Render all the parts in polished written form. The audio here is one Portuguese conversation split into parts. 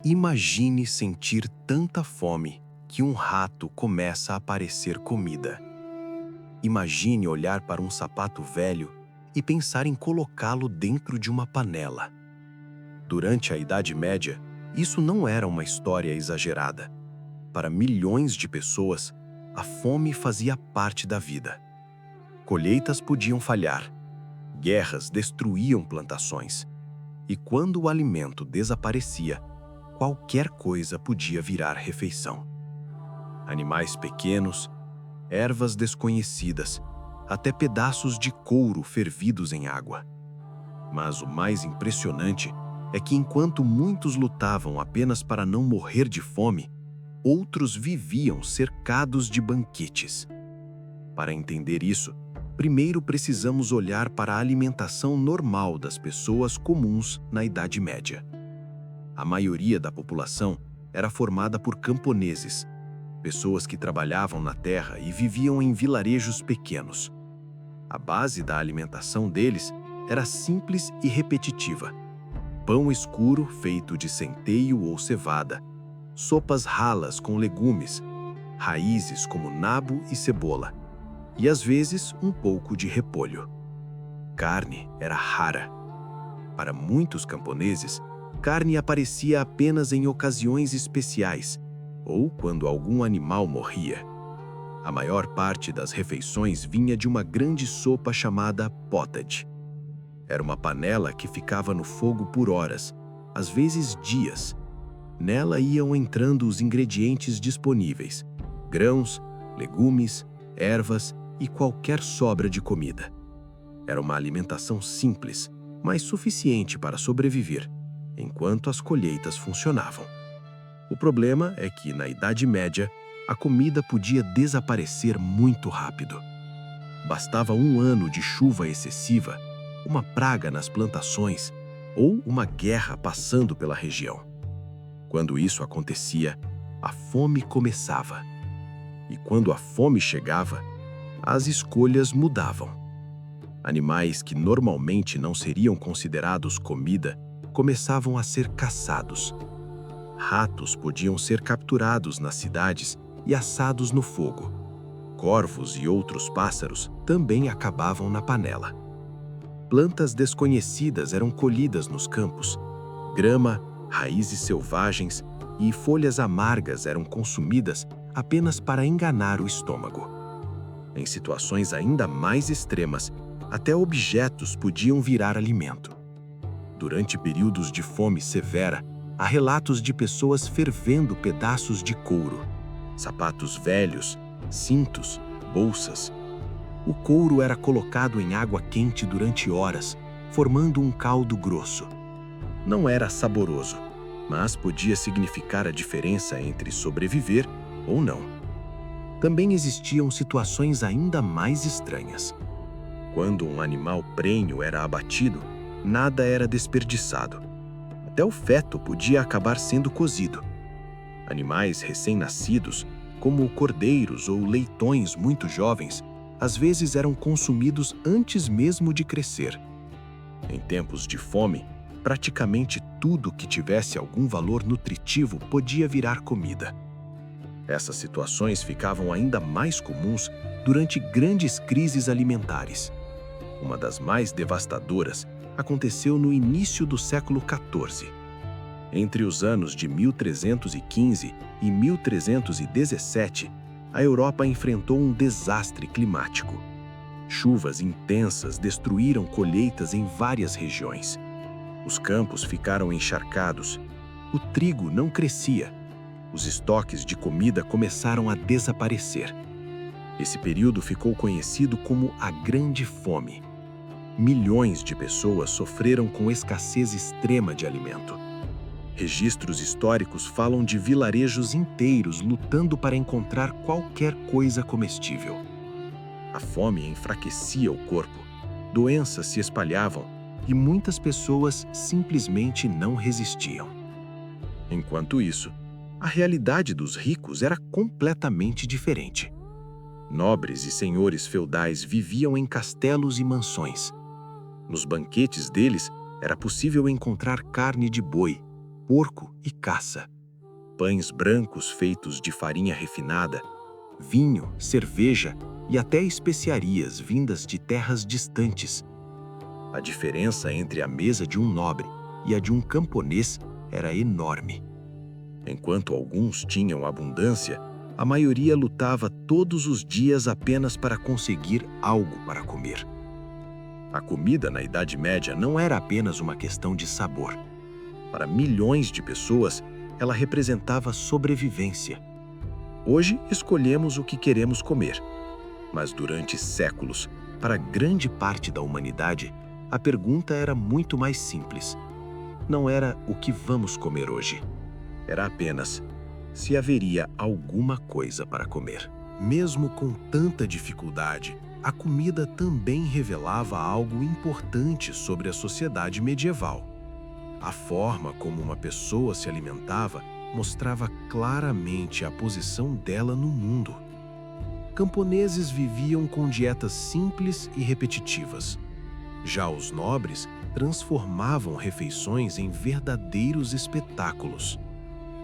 Imagine sentir tanta fome que um rato começa a aparecer comida. Imagine olhar para um sapato velho e pensar em colocá-lo dentro de uma panela. Durante a Idade Média, isso não era uma história exagerada. Para milhões de pessoas, a fome fazia parte da vida. Colheitas podiam falhar, guerras destruíam plantações, e quando o alimento desaparecia, qualquer coisa podia virar refeição. Animais pequenos, ervas desconhecidas, até pedaços de couro fervidos em água. Mas o mais impressionante é que enquanto muitos lutavam apenas para não morrer de fome, outros viviam cercados de banquetes. Para entender isso, primeiro precisamos olhar para a alimentação normal das pessoas comuns na Idade Média. A maioria da população era formada por camponeses, pessoas que trabalhavam na terra e viviam em vilarejos pequenos. A base da alimentação deles era simples e repetitiva: pão escuro feito de centeio ou cevada, sopas ralas com legumes, raízes como nabo e cebola, e às vezes um pouco de repolho. Carne era rara. Para muitos camponeses, carne aparecia apenas em ocasiões especiais ou quando algum animal morria. A maior parte das refeições vinha de uma grande sopa chamada pottage. Era uma panela que ficava no fogo por horas, às vezes dias. Nela iam entrando os ingredientes disponíveis: grãos, legumes, ervas e qualquer sobra de comida. Era uma alimentação simples, mas suficiente para sobreviver, enquanto as colheitas funcionavam. O problema é que, na Idade Média, a comida podia desaparecer muito rápido. Bastava um ano de chuva excessiva, uma praga nas plantações ou uma guerra passando pela região. Quando isso acontecia, a fome começava. E quando a fome chegava, as escolhas mudavam. Animais que normalmente não seriam considerados comida começavam a ser caçados. Ratos podiam ser capturados nas cidades e assados no fogo. Corvos e outros pássaros também acabavam na panela. Plantas desconhecidas eram colhidas nos campos. Grama, raízes selvagens e folhas amargas eram consumidas apenas para enganar o estômago. Em situações ainda mais extremas, até objetos podiam virar alimento. Durante períodos de fome severa, há relatos de pessoas fervendo pedaços de couro, sapatos velhos, cintos, bolsas. O couro era colocado em água quente durante horas, formando um caldo grosso. Não era saboroso, mas podia significar a diferença entre sobreviver ou não. Também existiam situações ainda mais estranhas. Quando um animal prenho era abatido, nada era desperdiçado. Até o feto podia acabar sendo cozido. Animais recém-nascidos, como cordeiros ou leitões muito jovens, às vezes eram consumidos antes mesmo de crescer. Em tempos de fome, praticamente tudo que tivesse algum valor nutritivo podia virar comida. Essas situações ficavam ainda mais comuns durante grandes crises alimentares. Uma das mais devastadoras aconteceu no início do século XIV. Entre os anos de 1315 e 1317, a Europa enfrentou um desastre climático. Chuvas intensas destruíram colheitas em várias regiões. Os campos ficaram encharcados, o trigo não crescia, os estoques de comida começaram a desaparecer. Esse período ficou conhecido como a Grande Fome. Milhões de pessoas sofreram com escassez extrema de alimento. Registros históricos falam de vilarejos inteiros lutando para encontrar qualquer coisa comestível. A fome enfraquecia o corpo, doenças se espalhavam e muitas pessoas simplesmente não resistiam. Enquanto isso, a realidade dos ricos era completamente diferente. Nobres e senhores feudais viviam em castelos e mansões. Nos banquetes deles, era possível encontrar carne de boi, porco e caça. Pães brancos feitos de farinha refinada, vinho, cerveja e até especiarias vindas de terras distantes. A diferença entre a mesa de um nobre e a de um camponês era enorme. Enquanto alguns tinham abundância, a maioria lutava todos os dias apenas para conseguir algo para comer. A comida na Idade Média não era apenas uma questão de sabor. Para milhões de pessoas, ela representava sobrevivência. Hoje escolhemos o que queremos comer, mas durante séculos, para grande parte da humanidade, a pergunta era muito mais simples. Não era o que vamos comer hoje. Era apenas se haveria alguma coisa para comer. Mesmo com tanta dificuldade, a comida também revelava algo importante sobre a sociedade medieval. A forma como uma pessoa se alimentava mostrava claramente a posição dela no mundo. Camponeses viviam com dietas simples e repetitivas. Já os nobres transformavam refeições em verdadeiros espetáculos.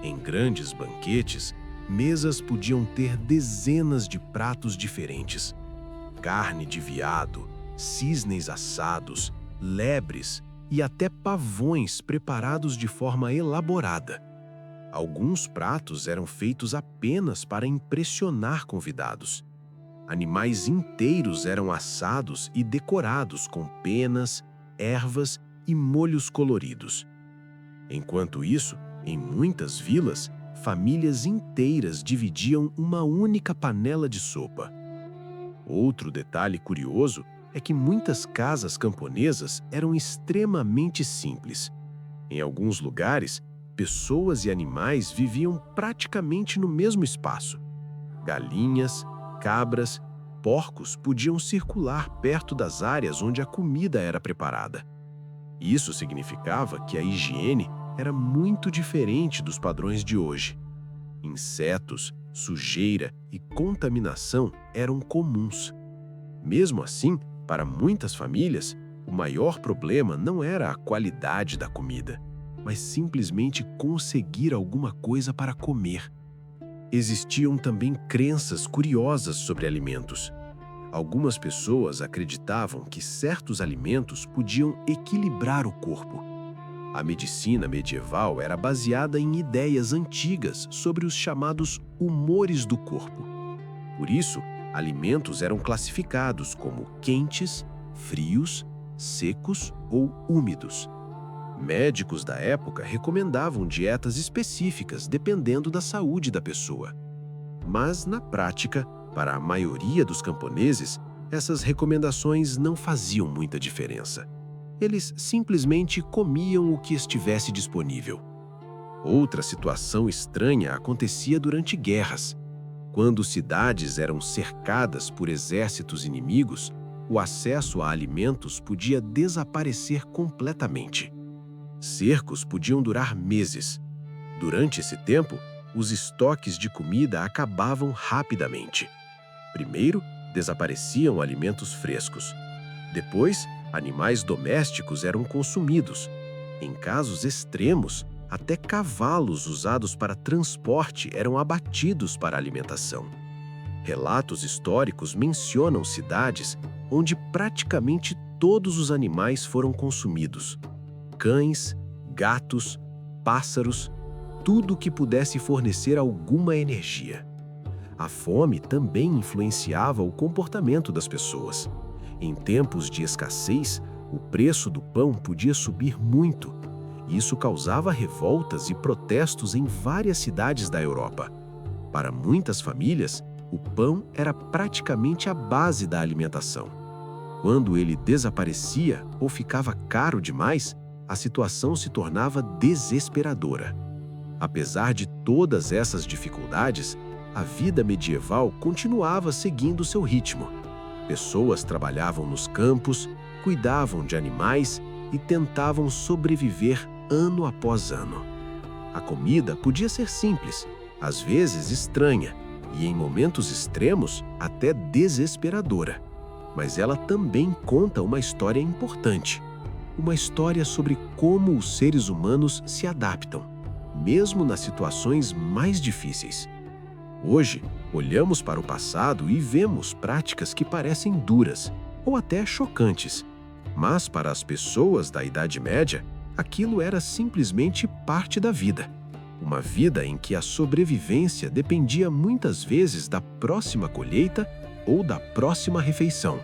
Em grandes banquetes, mesas podiam ter dezenas de pratos diferentes. Carne de veado, cisnes assados, lebres e até pavões preparados de forma elaborada. Alguns pratos eram feitos apenas para impressionar convidados. Animais inteiros eram assados e decorados com penas, ervas e molhos coloridos. Enquanto isso, em muitas vilas, famílias inteiras dividiam uma única panela de sopa. Outro detalhe curioso é que muitas casas camponesas eram extremamente simples. Em alguns lugares, pessoas e animais viviam praticamente no mesmo espaço. Galinhas, cabras, porcos podiam circular perto das áreas onde a comida era preparada. Isso significava que a higiene era muito diferente dos padrões de hoje. Insetos, sujeira e contaminação eram comuns. Mesmo assim, para muitas famílias, o maior problema não era a qualidade da comida, mas simplesmente conseguir alguma coisa para comer. Existiam também crenças curiosas sobre alimentos. Algumas pessoas acreditavam que certos alimentos podiam equilibrar o corpo. A medicina medieval era baseada em ideias antigas sobre os chamados humores do corpo. Por isso, alimentos eram classificados como quentes, frios, secos ou úmidos. Médicos da época recomendavam dietas específicas dependendo da saúde da pessoa. Mas, na prática, para a maioria dos camponeses, essas recomendações não faziam muita diferença. Eles simplesmente comiam o que estivesse disponível. Outra situação estranha acontecia durante guerras. Quando cidades eram cercadas por exércitos inimigos, o acesso a alimentos podia desaparecer completamente. Cercos podiam durar meses. Durante esse tempo, os estoques de comida acabavam rapidamente. Primeiro, desapareciam alimentos frescos. Depois, animais domésticos eram consumidos. Em casos extremos, até cavalos usados para transporte eram abatidos para alimentação. Relatos históricos mencionam cidades onde praticamente todos os animais foram consumidos. Cães, gatos, pássaros, tudo que pudesse fornecer alguma energia. A fome também influenciava o comportamento das pessoas. Em tempos de escassez, o preço do pão podia subir muito. Isso causava revoltas e protestos em várias cidades da Europa. Para muitas famílias, o pão era praticamente a base da alimentação. Quando ele desaparecia ou ficava caro demais, a situação se tornava desesperadora. Apesar de todas essas dificuldades, a vida medieval continuava seguindo seu ritmo. Pessoas trabalhavam nos campos, cuidavam de animais e tentavam sobreviver ano após ano. A comida podia ser simples, às vezes estranha e, em momentos extremos, até desesperadora. Mas ela também conta uma história importante. Uma história sobre como os seres humanos se adaptam. mesmo nas situações mais difíceis. Hoje, olhamos para o passado e vemos práticas que parecem duras ou até chocantes, mas para as pessoas da Idade Média, aquilo era simplesmente parte da vida. Uma vida em que a sobrevivência dependia muitas vezes da próxima colheita ou da próxima refeição.